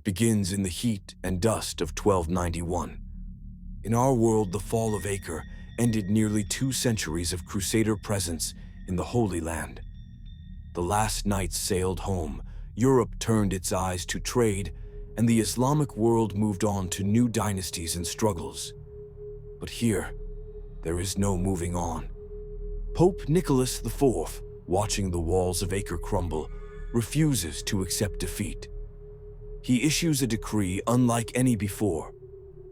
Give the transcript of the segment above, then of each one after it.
It begins in the heat and dust of 1291. In our world, the fall of Acre ended nearly 2 centuries of Crusader presence in the Holy Land. The last knights sailed home, Europe turned its eyes to trade, and the Islamic world moved on to new dynasties and struggles. But here, there is no moving on. Pope Nicholas IV, watching the walls of Acre crumble, refuses to accept defeat. He issues a decree unlike any before,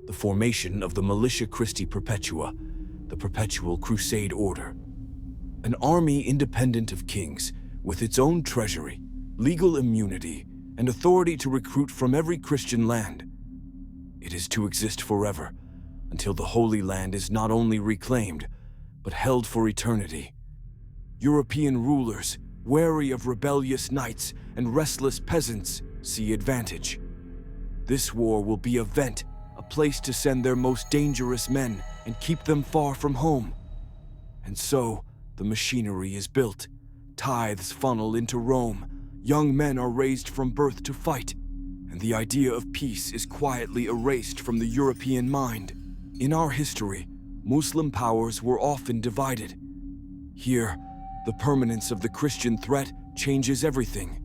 the formation of the Militia Christi Perpetua, the Perpetual Crusade order. An army independent of kings, with its own treasury, legal immunity, and authority to recruit from every Christian land. It is to exist forever, until the Holy Land is not only reclaimed, but held for eternity. European rulers, wary of rebellious knights and restless peasants, see advantage. This war will be a vent, a place to send their most dangerous men and keep them far from home. And so, the machinery is built. Tithes funnel into Rome. Young men are raised from birth to fight. And the idea of peace is quietly erased from the European mind. In our history, Muslim powers were often divided. Here, the permanence of the Christian threat changes everything.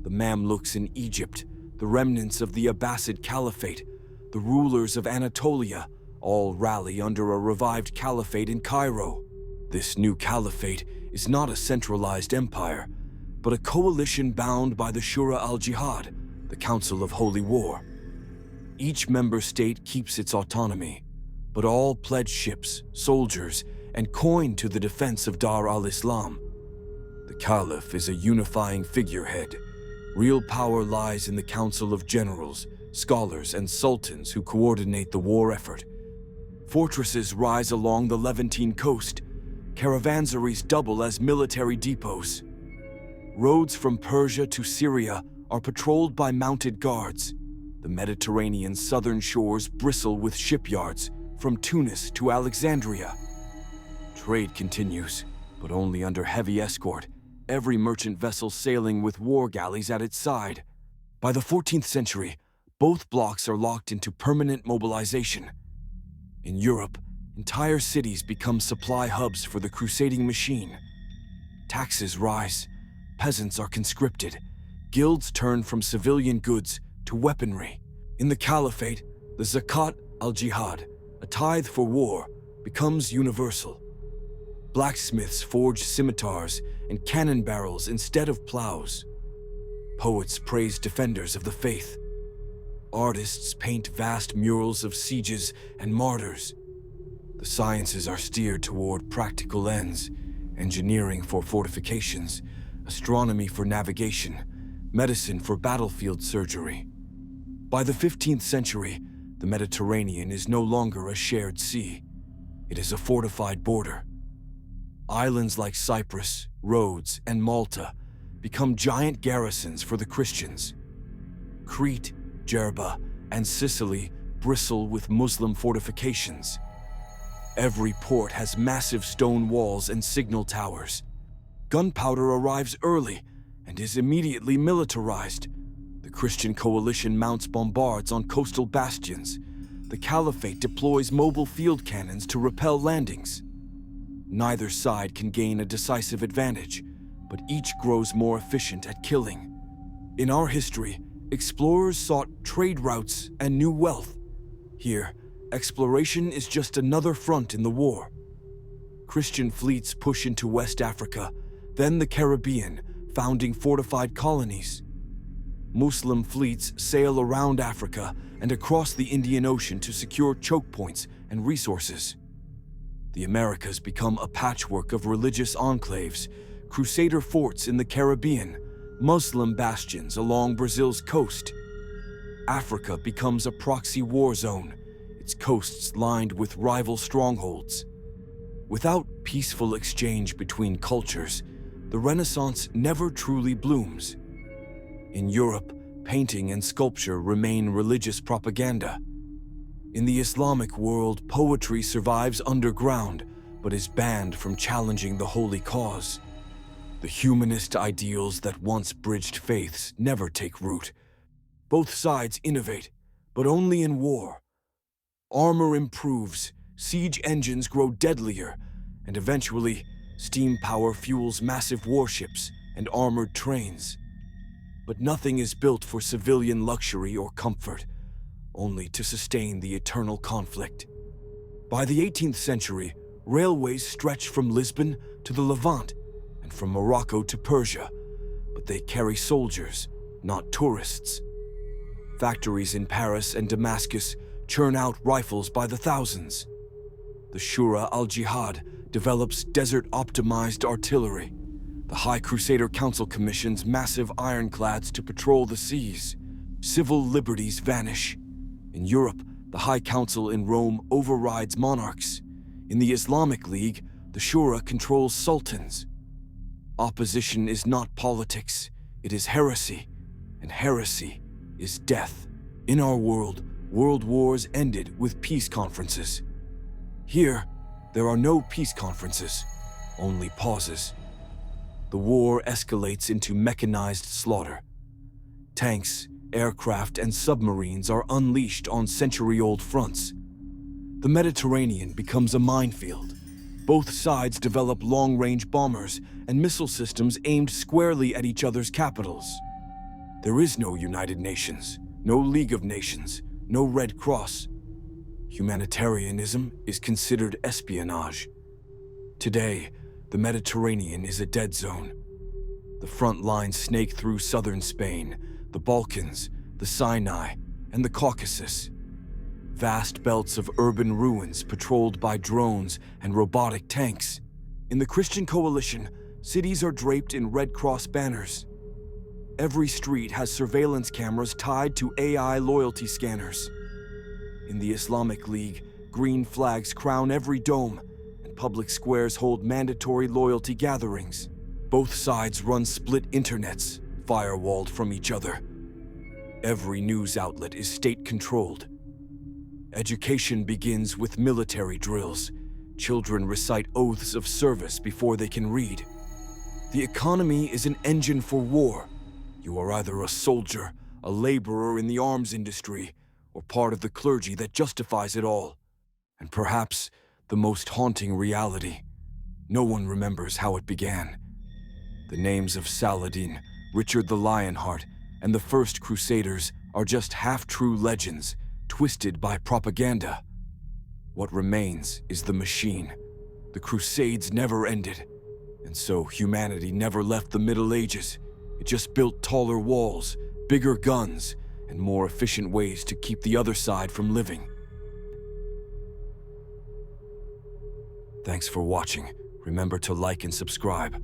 The Mamluks in Egypt, the remnants of the Abbasid Caliphate, the rulers of Anatolia, all rally under a revived caliphate in Cairo. This new caliphate is not a centralized empire, but a coalition bound by the Shura al-Jihad, the Council of Holy War. Each member state keeps its autonomy, but all pledge ships, soldiers, and coin to the defense of Dar al-Islam. The Caliph is a unifying figurehead. Real power lies in the Council of Generals, scholars, and sultans who coordinate the war effort. Fortresses rise along the Levantine coast. Caravansaries double as military depots. Roads from Persia to Syria are patrolled by mounted guards. The Mediterranean's southern shores bristle with shipyards, from Tunis to Alexandria. Trade continues, but only under heavy escort, every merchant vessel sailing with war galleys at its side. By the 14th century, both blocs are locked into permanent mobilization. In Europe, entire cities become supply hubs for the crusading machine. Taxes rise, peasants are conscripted, guilds turn from civilian goods to weaponry. In the Caliphate, the zakat al-jihad, a tithe for war, becomes universal. Blacksmiths forge scimitars and cannon barrels instead of plows. Poets praise defenders of the faith. Artists paint vast murals of sieges and martyrs. The sciences are steered toward practical ends, engineering for fortifications, astronomy for navigation, medicine for battlefield surgery. By the 15th century, the Mediterranean is no longer a shared sea. It is a fortified border. Islands like Cyprus, Rhodes, and Malta become giant garrisons for the Christians. Crete, Jerba, and Sicily bristle with Muslim fortifications. Every port has massive stone walls and signal towers. Gunpowder arrives early and is immediately militarized. The Christian coalition mounts bombards on coastal bastions. The Caliphate deploys mobile field cannons to repel landings. Neither side can gain a decisive advantage, but each grows more efficient at killing. In our history, explorers sought trade routes and new wealth. Here, exploration is just another front in the war. Christian fleets push into West Africa, then the Caribbean, founding fortified colonies. Muslim fleets sail around Africa and across the Indian Ocean to secure choke points and resources. The Americas become a patchwork of religious enclaves, crusader forts in the Caribbean, Muslim bastions along Brazil's coast. Africa becomes a proxy war zone, its coasts lined with rival strongholds. Without peaceful exchange between cultures, the Renaissance never truly blooms. In Europe, painting and sculpture remain religious propaganda. In the Islamic world, poetry survives underground, but is banned from challenging the holy cause. The humanist ideals that once bridged faiths never take root. Both sides innovate, but only in war. Armor improves, siege engines grow deadlier, and eventually, steam power fuels massive warships and armored trains. But nothing is built for civilian luxury or comfort, only to sustain the eternal conflict. By the 18th century, railways stretch from Lisbon to the Levant and from Morocco to Persia, but they carry soldiers, not tourists. Factories in Paris and Damascus churn out rifles by the thousands. The Shura al-Jihad develops desert-optimized artillery. The High Crusader Council commissions massive ironclads to patrol the seas. Civil liberties vanish. In Europe, the High Council in Rome overrides monarchs. In the Islamic League, the Shura controls sultans. Opposition is not politics, it is heresy, and heresy is death. In our world, world wars ended with peace conferences. Here, there are no peace conferences, only pauses. The war escalates into mechanized slaughter. Tanks, aircraft, and submarines are unleashed on century-old fronts. The Mediterranean becomes a minefield. Both sides develop long-range bombers and missile systems aimed squarely at each other's capitals. There is no United Nations, no League of Nations, no Red Cross. Humanitarianism is considered espionage. Today, the Mediterranean is a dead zone. The front lines snake through southern Spain, the Balkans, the Sinai, and the Caucasus. Vast belts of urban ruins patrolled by drones and robotic tanks. In the Christian coalition, cities are draped in Red Cross banners. Every street has surveillance cameras tied to AI loyalty scanners. In the Islamic League, green flags crown every dome, and public squares hold mandatory loyalty gatherings. Both sides run split internets, firewalled from each other. Every news outlet is state-controlled. Education begins with military drills. Children recite oaths of service before they can read. The economy is an engine for war. You are either a soldier, a laborer in the arms industry, or part of the clergy that justifies it all. And perhaps the most haunting reality, no one remembers how it began. The names of Saladin, Richard the Lionheart, and the First Crusaders are just half-true legends, twisted by propaganda. What remains is the machine. The Crusades never ended, and so humanity never left the Middle Ages. It just built taller walls, bigger guns, and more efficient ways to keep the other side from living. Thanks for watching. Remember to like and subscribe.